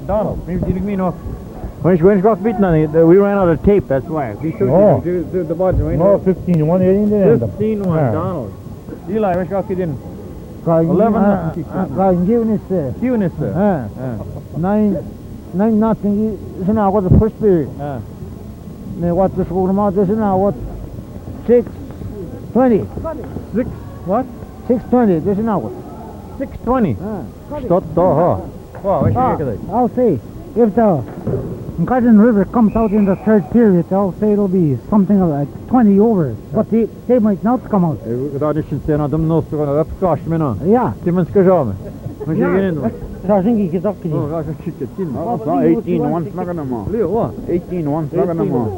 Donald. Maybe you know. When you got beaten on it, we ran out of tape, that's why. Oh. The budget, right? No, 15-1, 15-1, Donald. Eli, when you got beaten? 11. Given is 9 nothing. Is now what the first period. What the score amount is now what 6:20. 6 what? 6:20. This is now what 6:20. Stop, huh? Wow, what should I'll say if the Garden River comes out in the third period, I'll say it'll be something like 20 over. But they might not come out. Dat is inte något de måste vara uppkast med nå. Ja. Det man ska göra. Men jag går in då. Jag tänker inte dock. Ja, jag ska kika till. 18-1 snackar de om. Ja, 18-1 snackar de om.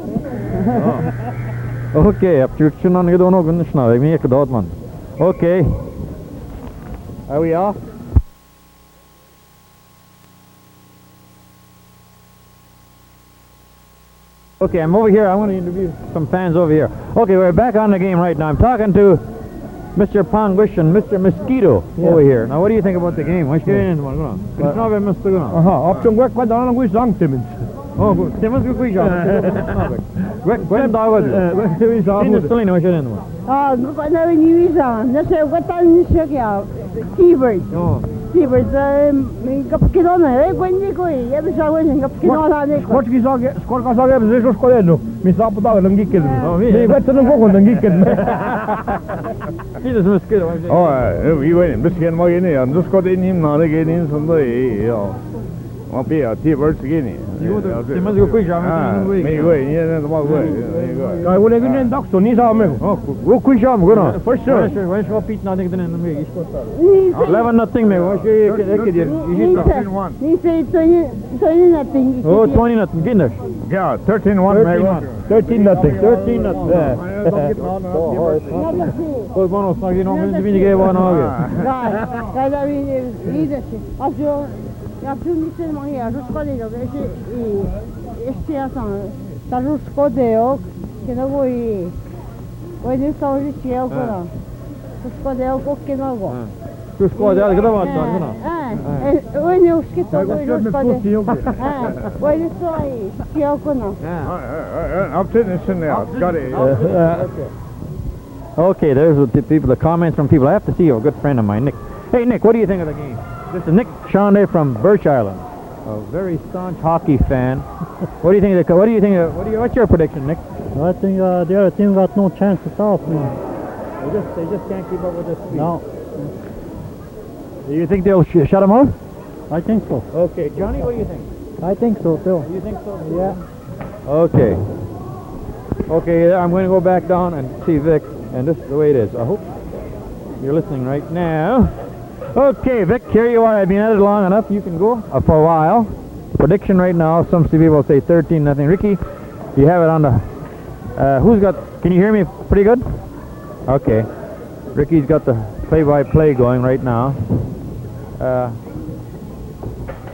Okej, jag tycker någon är då någon snarare men jag kan man. Okej. Are we off? Okay, I'm over here. I want to interview some fans over here. Okay, we're back on the game right now. I'm talking to Mr. Pangowish and Mr. Mosquito over here. Now, what do you think about the game? What's going on? It's not very Mr. Gunnar. Up to work, but I don't know which song Timmins. Oh, good. Timmins, good quick job. When dog was it? In the Celina, what's your name? Ah, no, you is on. That's what I'm checking out. Keyboard. Oh. Keyboard, kapkin on it. When you go, every song was in kapkin on it. Сколько сага без школы, ми са подали на гикет. Ми вето на кого на гикет. Jesus Mosquito. Oh, vi var inne, beskeden var inne igen. Du ska in himna, det går in som det är, ja. Man ber till vart igen. Det måste gå quick job. Men gå in, det var gå. Kan jag lägga en dags ni sa mig. Go quick job, go on. For sure. When you beat nothing then in the way. 11-0 me. What you Ni say 20 nothing. Oh, 20-0 Guinness. Ja, 13-1 me. 13-0. 13-0. Koy bana snagi någon inte vinner vad han har. Ja, där vi det. Alltså jag tror inte man är så ska det då. Det är så där så ska det och det går i. Och det står ju själv bara. Så ska det och åka något. Du ska det alltså vad då? Och nu ska det gå så ska det. Och det står i själv kunna. Up to this in there. Got it. Okay, there's the comments from people. I have to see you, a good friend of mine, Nick. Hey, Nick, what do you think of the game? This is Nick Shawanda from Birch Island, a very staunch hockey fan. What do you think? What's your prediction, Nick? I think the other team got no chance at all. They just can't keep up with this speed. No. Do you think they'll shut them out? I think so. Okay, Johnny, what do you think? I think so too. You think so? Yeah. Okay. Okay, I'm going to go back down and see Vic, and this is the way it is. I hope you're listening right now. Okay, Vic, here you are. I've been at it long enough. You can go for a while. Prediction right now, some people say 13-0. Ricky, you have it on the... Can you hear me pretty good? Okay. Ricky's got the play-by-play going right now.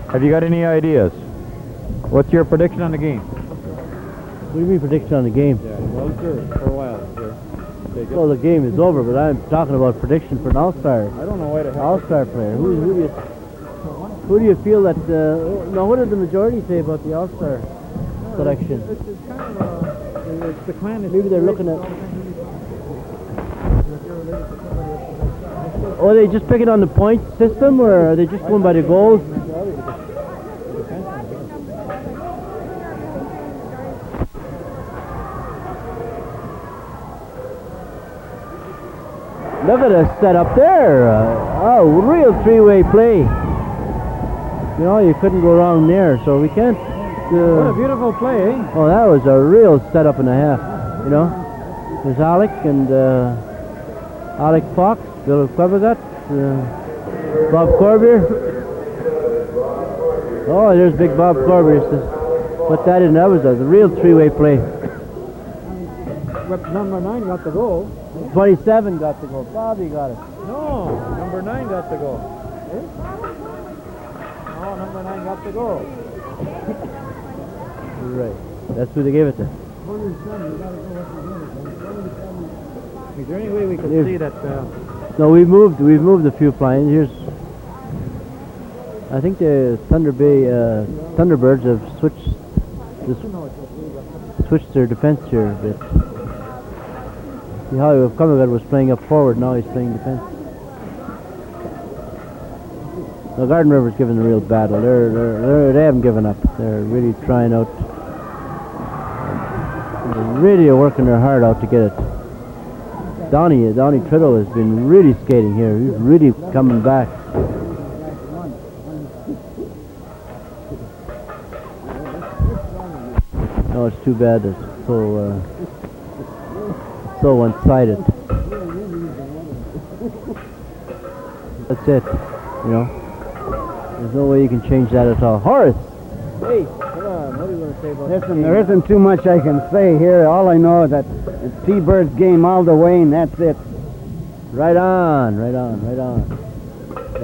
Have you got any ideas? What's your prediction on the game? What do you mean prediction on the game? Yeah, well, sure, for a while, sure. Well, the game is over, but I'm talking about prediction for an all-star. I don't know why the hell. All-star player. Who do you feel that? Now, what did the majority say about the all-star selection? It's kind of it's the clan. Maybe they're looking at. Oh, are they just picking on the point system, or are they just going by the goals? Look at us set up there. Real three-way play. You know, you couldn't go wrong there, so we can't... what a beautiful play, eh? Oh, that was a real setup and a half, you know. There's Alec and Alec Fox, Bill Wakegijig, Bob Corbiere. Oh, there's big Bob Corbiere. Put that in, that was a real three-way play. Number 9 got the goal. 27 got the goal. Bobby got it. No, number 9 got the goal. Eh? No, number 9 got the goal. Right. That's who they gave it to. Is there any way we could see that? No, we've moved a few planes. Here's I think the Thunder Bay Thunderbirds have switched their defense here a bit. See, Howie WebKamigad was playing up forward, now he's playing defense. The Garden River's giving a real battle. They haven't given up. They're really trying out. They're really working their heart out to get it. Donny Trudeau has been really skating here. He's really coming back. No, it's too bad. It's so one-sided. That's it. You know. There's no way you can change that at all. Horace! Hey, come on. What are you going to say about this? Listen, there isn't too much I can say here. All I know is that it's T-Bird's game all the way, and that's it. Right on. There's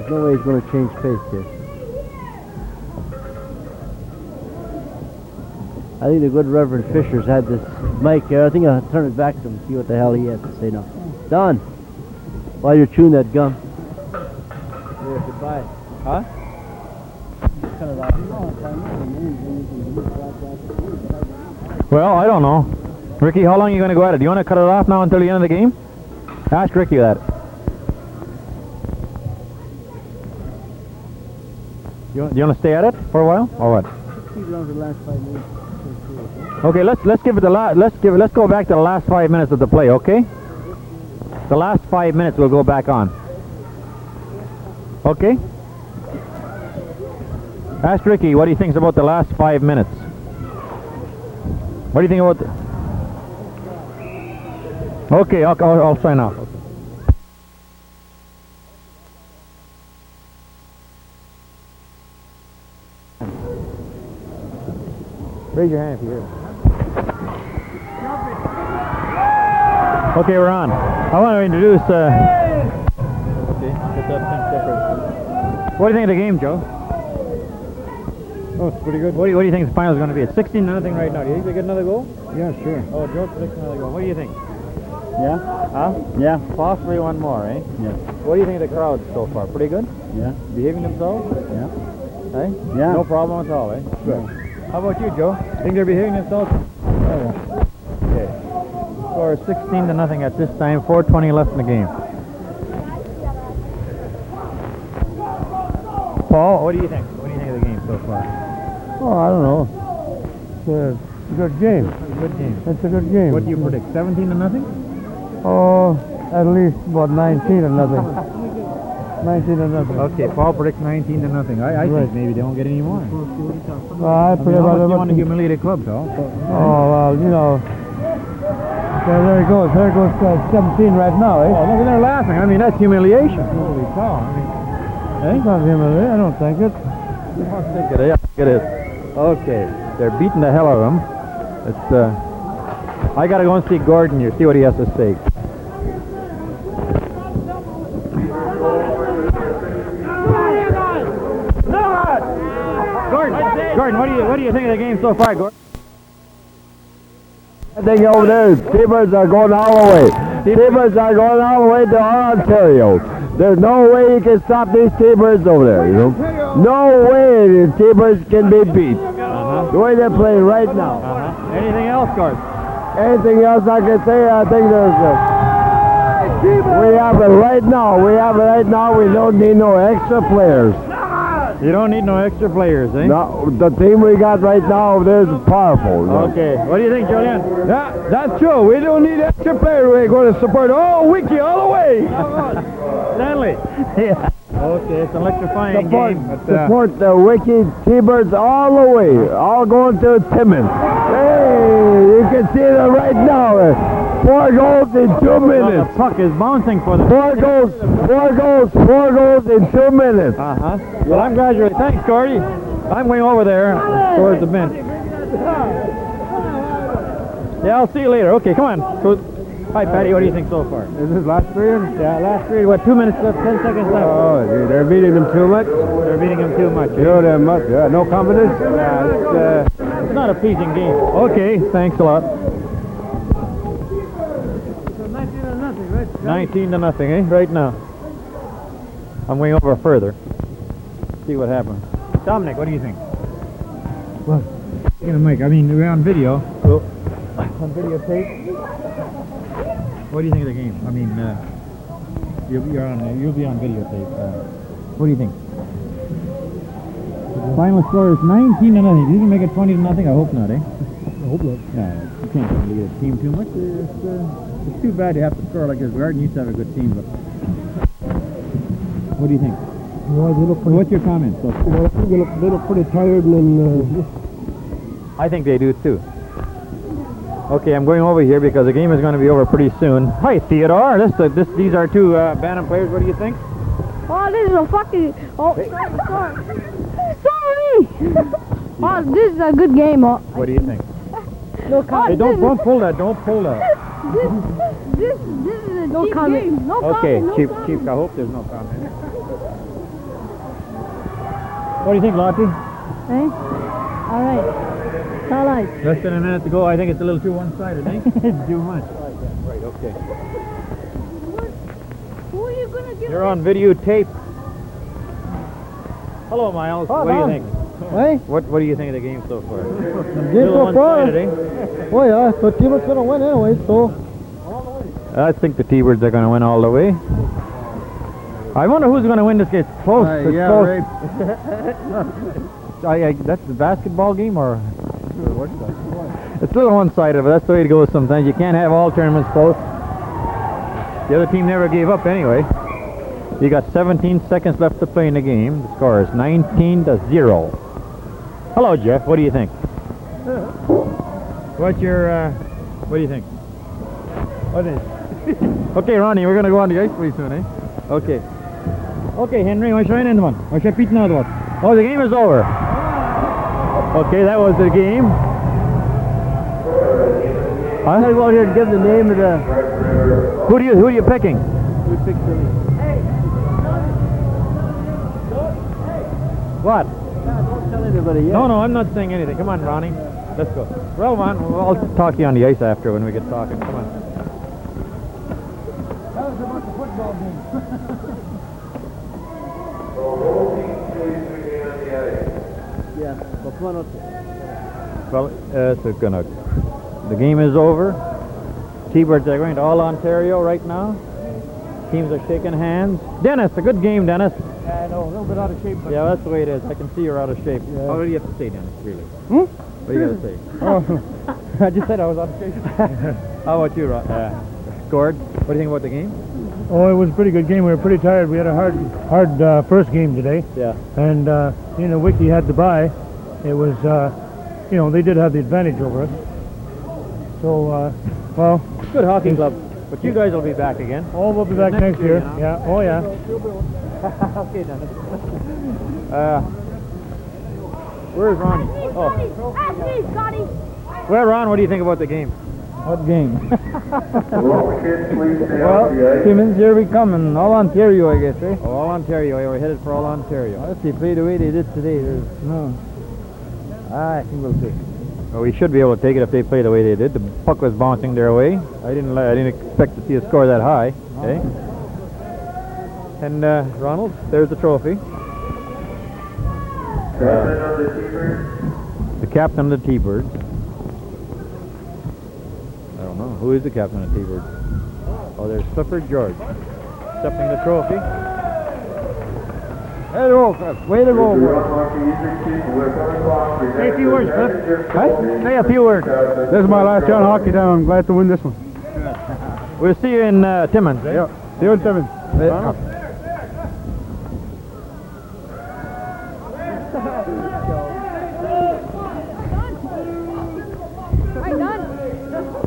no way he's going to change pace here. I think the good Reverend Fisher's had this mic here. I think I'll turn it back to him and see what the hell he has to say now. Don, while you're chewing that gum. Here, goodbye. Huh? Well, I don't know. Ricky, how long are you going to go at it? Do you want to cut it off now until the end of the game? Ask Ricky that. Do you want to stay at it for a while, or what? Okay, let's give it the let's go back to the last 5 minutes of the play, okay? The last 5 minutes we'll go back on. Okay? Ask Ricky what he thinks about the last 5 minutes. What do you think about Okay, I'll sign off. Okay. Raise your hand if you hear it. Okay, we're on. I want to introduce okay, get that thing separated. What do you think of the game, Joe? Oh, it's pretty good. What do you think the final is going to be? It's 16-0 right now. Do you think they get another goal? Yeah, sure. Oh, Joe predicts another goal. What do you think? Yeah? Huh? Yeah. Possibly one more, eh? Yeah. What do you think of the crowd so far? Pretty good? Yeah. Behaving themselves? Yeah. Eh? Yeah. No problem at all, eh? Good. How about you, Joe? Think they're behaving themselves? Oh, yeah. Okay. Score is 16-0 at this time. 4:20 left in the game. Paul, what do you think? What do you think of the game so far? Oh, I don't know. It's a good game. Good game. It's a good game. What do you predict? 17-0? Oh, at least about 19-0. 19-0. Okay, Paul predicts 19-0. I Right. think maybe they won't get any more. Well, I put How much do you about want to humiliate a club, Paul? Oh, well, you know. There it goes. There goes 17 right now, eh? Oh, look at they're laughing. I mean, that's humiliation. Holy cow. I mean, It's not humiliating. I don't think it. you must think it is. Yeah, it is. Okay, they're beating the hell out of him. It's, I gotta go and see Gordon here, see what he has to say. Gordon, what do you think of the game so far, Gordon? I think over there, T-Birds are going all the way. T-Birds are going all the way to Ontario. There's no way you can stop these T-Birds over there, you know. No way the T-Birds can be beat. The way they're playing right now. Anything else, Gordon? Anything else I can say, I think there's we have it right now. We have it right now. We don't need no extra players. You don't need no extra players, eh? No, the team we got right now over there is powerful. You know. Okay, what do you think, JoeBien? Yeah, that's true. We don't need extra players. We're going to support Wiky all the way. Stanley. Yeah. Okay, it's an electrifying game. But, Support the Wiky T-Birds all the way. All going to Timmins. Hey, you can see them right now. 4 goals in 2 minutes. The puck is bouncing for the 4 goals in 2 minutes. Well, I'm graduating. Thanks, Gordy. I'm going over there towards the bench. Yeah, I'll see you later. Okay, come on. Hi, Patty. What do you think so far? Is this last period? Yeah, last period. What, 2 minutes left, 10 seconds left. Oh, they're beating them too much. They're beating him too much. You know them much. Yeah, no confidence. Yeah, it's not a pleasing game. Okay, thanks a lot. 19-0, right? 19-0, eh? Right now. I'm going over further. see what happens. Dominic, what do you think? What? Get a mic. I mean, we're on video. Oh. On videotape. What do you think of the game? I mean, you'll be on videotape. What do you think? Final score is 19 to nothing. You can make it 20 to nothing. I hope not, eh? I hope not. No, you can't really get a team too much. It's too bad you have to score like this. Garden used to have a good team, but what do you think? Well, they look pretty, What's your comment? So, well, I think they look pretty tired and I think they do too. Okay, I'm going over here because the game is going to be over pretty soon. Hi, Theodore. These are two Bantam players. What do you think? Oh, this is a fucking... Oh, sorry! Oh, this is a good game. Oh. What do you think? No Hey, don't pull that. Don't pull that. This is a no cheap comment. Game. No Okay, comment, no cheap. comment. I hope there's no comment. What do you think, Lottie? Eh? All right. All right. Less than a minute to go. I think it's a little too one-sided, eh? It's too much. Right, okay. Who are you going to give You're on videotape. Hello, Miles. Oh, what do you no. think? Hey? What do you think of the game so far? Game so far. One-sided, eh? Oh yeah, so team is gonna win anyway, so I think the T-Birds are going to win all the way. I wonder who's going to win this game. It's close. It's close. That's the basketball game, or what's that? It's a little one-sided, but that's the way it goes sometimes. You can't have all tournaments close. The other team never gave up anyway. You got 17 seconds left to play in the game. The score is 19 to 0. Hello, Jeff. What do you think? What do you think? What is? Okay, Ronnie, we're going to go on the ice pretty soon, eh? Okay. Okay, Henry, wat is er in man? Wat is Piet nou wat? Oh, the game is over. Okay, that was the game. I go out here and give the name of the... Who are you picking? We picked the... What? Don't tell anybody yet. No, I'm not saying anything. Come on, Ronnie. Let's go. Well, man, I'll talk to you on the ice after when we get talking. Come on. That was about the football game. Yeah, well, come on up. Well, the game is over. T-Birds are going to All Ontario right now. Teams are shaking hands. Dennis, a good game, Dennis. Yeah, I know, a little bit out of shape. But Yeah, that's the way it is. I can see you're out of shape. Yeah. What do you have to say, Dennis, really? Hmm? What do you got to say? Oh, I just said I was out of shape. How about you, Gord? What do you think about the game? Oh, it was a pretty good game. We were pretty tired. We had a hard first game today. Yeah. And, Wiky had the bye. It was, they did have the advantage over us. So, well... Good hockey club. But you guys will be back again. Oh, we'll be back next year. You know? Yeah. Oh, yeah. Okay, Dennis. Where's Ronnie? Oh. Ask me, Scotty. Well, Ron, what do you think about the game? What game? Well, Simmons, here we come, and All Ontario, I guess, eh? Oh, All Ontario. We're headed for All Ontario. If they play the way they did today, there's no... I think we'll take it. Well, we should be able to take it if they play the way they did. The puck was bouncing their way. I didn't expect to see a score that high. Okay. And Ronald, there's the trophy. The captain of the T-Birds. I don't know. Who is the captain of the T-Birds? Oh, there's Clifford George. Accepting the trophy. Hey, way to go, boy. Say a few words, Cliff. Huh? Say a few words. This is my last round hockey down. I'm glad to win this one. We'll see you in Timmins. Eh? Yeah. See you in Timmins. Right, done.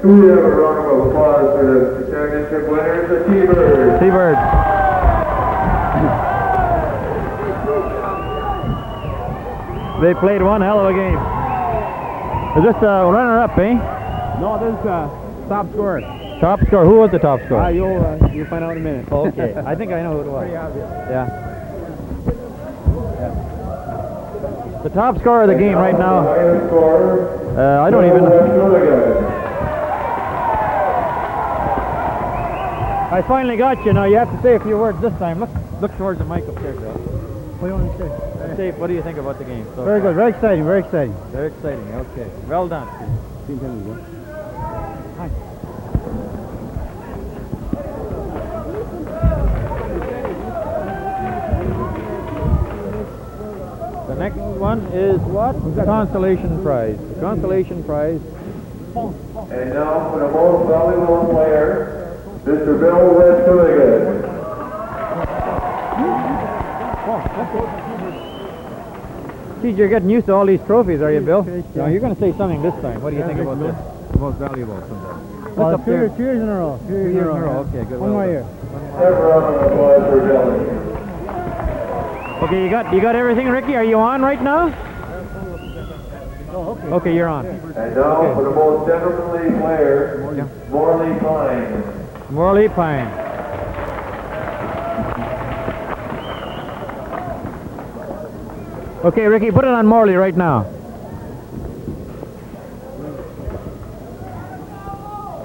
We have a round of applause for the championship winners, the T-Birds. T-Birds. They played one hell of a game. Is this a runner-up, eh? No, this is top scorer. Top scorer. Who was the top scorer? You'll find out in a minute. Oh, okay. I think I know who it was. Pretty obvious. Yeah. The top scorer of the game right now. I don't even. I finally got you. Now you have to say a few words this time. Look towards the mic up there, girl. What do you want to say? safe. What do you think about the game? So Very far? good. Very exciting. Very exciting. Very exciting. Okay. Well done. The next one is what? The consolation prize. The consolation prize. And now for the most valuable player, Mr. Bill WebKamigad. Geez, you're getting used to all these trophies, are you, Bill? No, you're going to say something this time. What do you think about this? The most valuable sometime. Well, two years in a row. 2 years in a row. Okay, good. One more year. Have a round of applause for Donny. Okay, you got everything, Ricky? Are you on right now? Okay, you're on. And now for the most gentlemanly player, Morley Pine. Morley Pine. Okay, Ricky, put it on Morley right now.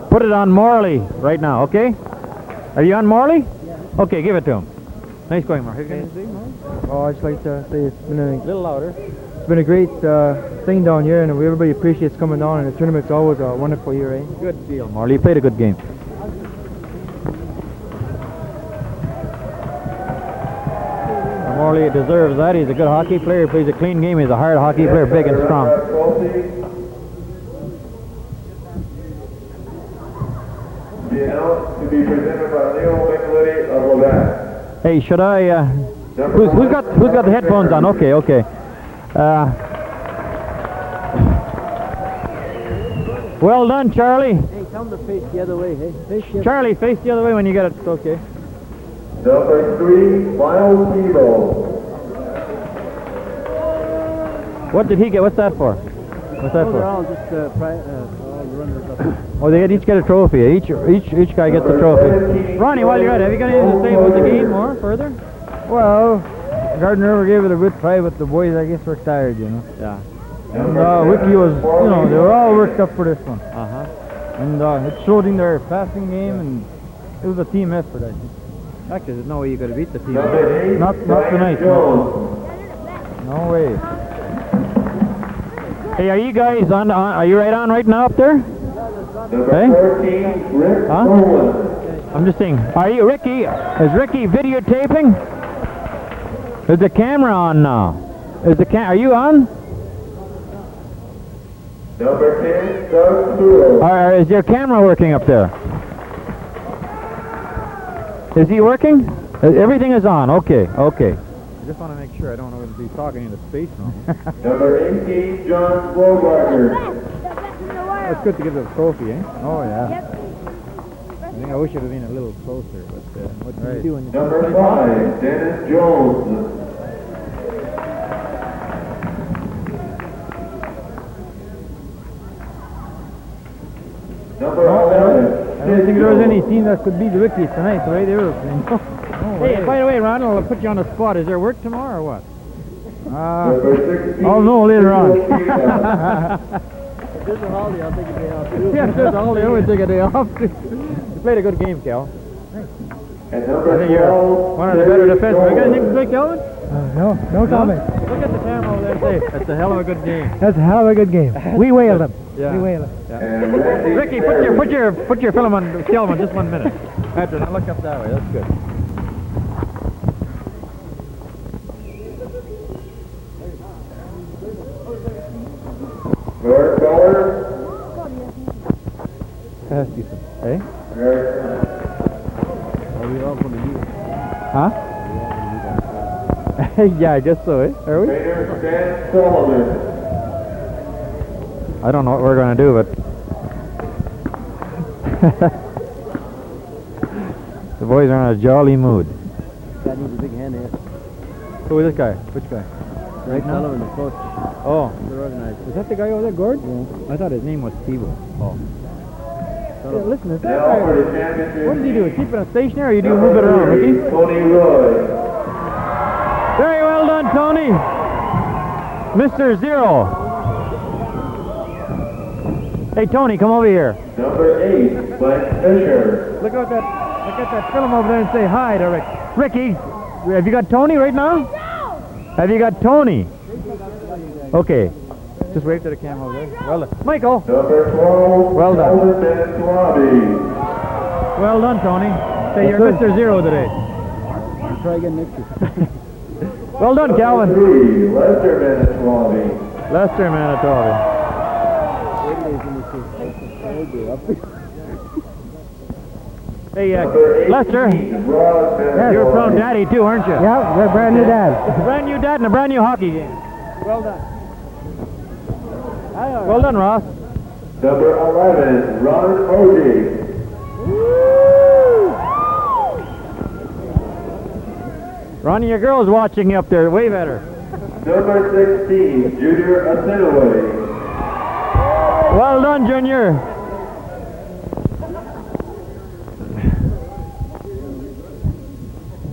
Put it on Morley right now, okay? Are you on Morley? Yeah. Okay, give it to him. Nice going, Mark. Oh, I'd just like to say it's been A little louder. it's been a great thing down here, and everybody appreciates coming down. And the tournament's always a wonderful year, eh? Good deal, Morley. You played a good game. Morley deserves that. He's a good hockey player. He plays a clean game. He's a hard hockey player, big and strong. The announced to be presented by Leo McLitty of Labatt. Hey, should I? Who's got the headphones on? Okay. Well done, Charlie. Hey, tell them to face the other way, hey? Face the other Charlie, face the other way when you get it. Okay. Number 3, Miles Tebow. What did he get? What's that for? What's that for? all just all the runners up. Oh, they each get a trophy. Each guy gets a trophy. Ronnie, while you're at it, have you got anything to say about the game more further? Well, Gardner gave it a good try, but the boys, I guess, were tired, you know. Yeah. And Wiky was, you know, they were all worked up for this one. Uh-huh. And it showed in their passing game, and it was a team effort, I think. Actually, there's no way you could have beat the team. Not tonight. No way. Hey, are you guys on? Are you right on right now up there? Hey? Number 14, Rick Huh? Nolan. I'm just saying. Are you Ricky? Is Ricky videotaping? Is the camera on now? Are you on? Number 10, Doug Trudeau. Is your camera working up there? Is he working? Everything is on. Okay. I just want to make sure I don't want to be talking into space now. Number 18, John Bogartner. It's good to give a trophy, eh? Oh, yeah. I think I wish it had been a little closer, but what can you do when you Number 5, Dennis Jones. Number 11. I don't think there was any team that could beat the Wikis tonight, the way they were playing. Hey, by the way, Ronald, I'll put you on the spot. Is there work tomorrow or what? Number 16. I'll know later on. If there's a holiday, I'll take a day off too. Yeah, there's a holiday. I would take a day off. You played a good game, Cal. And I number think you're 12. one of the better defensemen. You got anything to say, Calvin? No comment. Look at the camera over there and say, that's a hell of a good game. That's a hell of a good game. We whaled them. Yeah. We whaled them. And Randy Ricky, put your film on Calvin just 1 minute. After that, look up that way. That's good. Gord Feller. Hey? Are we all going to meet? Huh? Yeah, I guess so, eh? Are we? Trainer Stan Sullivan. I don't know what we're going to do, but the boys are in a jolly mood. That needs a big hand here. Who is this guy? Which guy? Right now, the coach. Oh, They're organized. is that the guy over there, Gord? Yeah. I thought his name was Tebow. Oh. Yeah, listen, is that Now guy? for the championship. What does he do? Keep it stationary, or do you move it around, Ricky? Tony Roy. Very well done, Tony. Mr. Zero. Hey, Tony, come over here. Number 8, Mike Fisher. Look at that film over there and say hi to Rick. Ricky, have you got Tony right now? Have you got Tony? Okay. Just wave to the camera over there. Well done. Michael. Number 12, Well done. Manitowabi. Well done, Tony. Say you're Mr. Zero today. Try again next year. Well done, Calvin. 3, Lester Manitowabi. Lester, Manitowabi. Hey, Lester, you're from Daddy too, aren't you? Yeah, we're brand new dad. Brand new dad and a brand new hockey game. Well done. Well done, Ross. Number 11, Ronnie Odjig. Ronnie, your girl's watching you up there. Wave at her. Number 16, Junior Assinewia. Well done, Junior.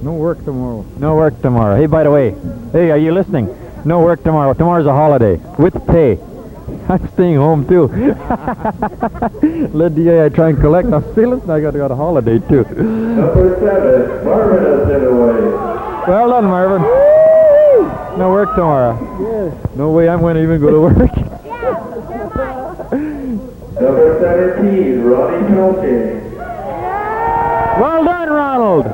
No work tomorrow. No work tomorrow. Hey, by the way, hey, are you listening? No work tomorrow. Tomorrow's a holiday with pay. I'm staying home too. Let the I try and collect. I'm still listening. I got a holiday too. Number 7, Marvin Assinewia. Well done, Marvin. No work tomorrow. No way I'm going to even go to work. Number 17, Ronnie Peltier. Well done, Ronald.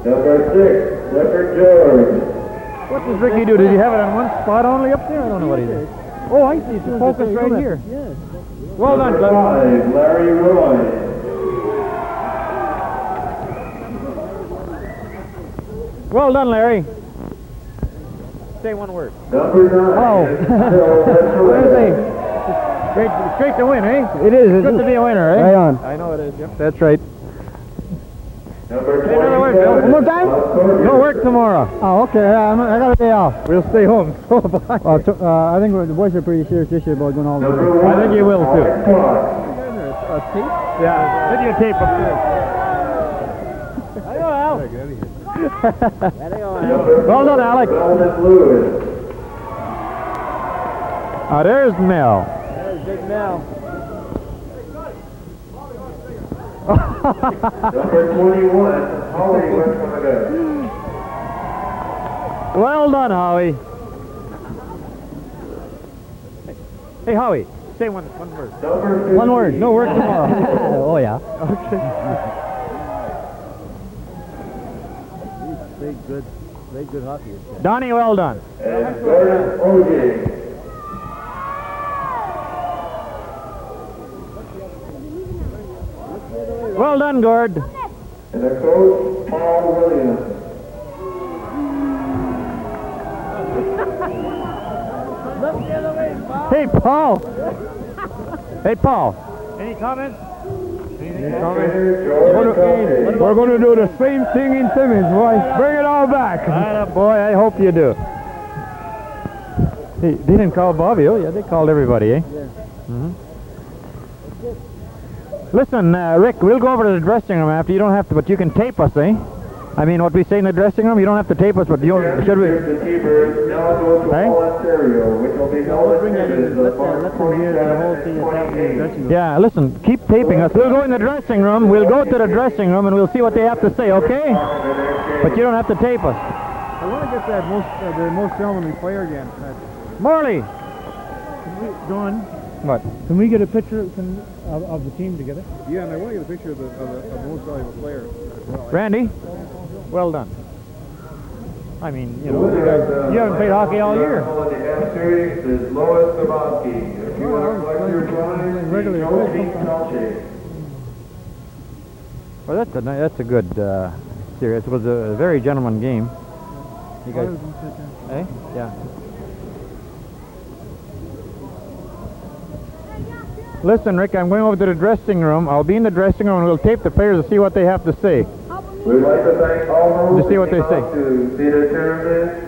Number 6, Leopard George. What does Ricky do? Did he have it on one spot only up there? I don't know what he did. Oh, I see. It's focused right here. Yes. Well done, Number Cliff. 5, Larry Roy. Well done, Larry. Say one word. Number 9, Oh. What do you think? Straight to win, eh? It is. It's good to be a winner, eh? Right on. I know it is. Yep, that's right. Number Say another word, Bill. 27, One more time? No work tomorrow. Oh, okay. I got a day off. We'll stay home. So Well, I think the boys are pretty serious this year about going all the way. Number 1, I think you will, too. Alex Clark. Yeah, videotape up there. Hello, Al. Number Well done, 4, Alex. Melvin Lewis. There's Mel. There's Big Mel. Number 21, Howie WebKamigad. Well done, Howie. Hey, Howie, say one word. Number 15, One word. No work tomorrow. Oh, yeah. Okay. Play good hockey. Donny, well done. and Gord Odjig. Well done, Gord. And the coach, Paul Williams. Hey, Paul. Hey, Paul. Any comments? We're going to do the same thing in Simmons, boy. Bring it all back. Boy, I hope you do. Hey, they didn't call Bobby. Oh, yeah, they called everybody, eh? Yeah. Mm-hmm. Listen, Rick, we'll go over to the dressing room after. You don't have to, but you can tape us, eh? I mean, what we say in the dressing room, you don't have to tape us, but you should we? The T-Birds now go to Hey? Ontario, which will be held at Simmons Let them hear the whole thing that's happening in the dressing room. Yeah, listen, keep taping us. We'll go in the dressing room. We'll go to the dressing room and we'll see what they have to say, okay? But you don't have to tape us. I want to get that the most gentlemanly player again. Morley. Don, What? can we get a picture of the team together? Yeah, and I want to get a picture of the most valuable player as well. Randy? Well done. I mean, you know, you haven't played hockey all year. The F series is Lois Sabansky. If you want to collect your drawings, Jo-Bien Pangowish. Well, that's a good series. It was a very gentleman game. You guys, eh? Yeah. Listen, Rick, I'm going over to the dressing room. I'll be in the dressing room and we'll tape the players to see what they have to say. We'd like to thank all those To see what they who came say. out to see the tournament.